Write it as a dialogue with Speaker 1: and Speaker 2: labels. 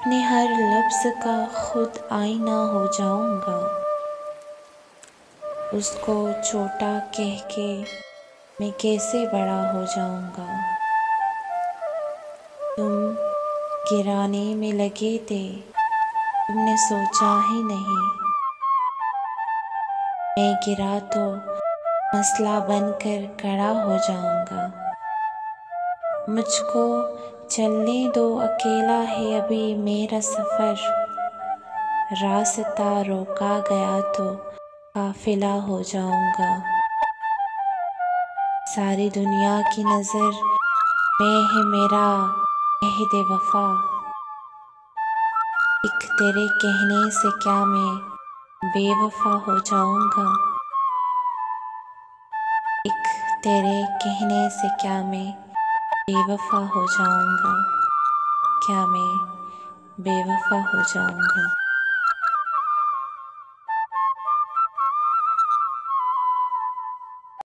Speaker 1: अपने हर लफ्ज़ का खुद आईना हो जाऊंगा। उसको छोटा कह के मैं कैसे बड़ा हो जाऊंगा। तुम गिराने में लगे थे, तुमने सोचा ही नहीं मैं गिरा तो मसला बनकर खड़ा हो जाऊंगा। मुझको चलने दो, अकेला है अभी मेरा सफ़र। रास्ता रोका गया तो काफिला हो जाऊंगा। सारी दुनिया की नज़र में है मेरा अहद वफ़ा। एक तेरे कहने से क्या मैं बेवफा हो जाऊंगा। एक तेरे कहने से क्या मैं बेवफा हो जाऊंगा। क्या मैं बेवफा हो जाऊंगा।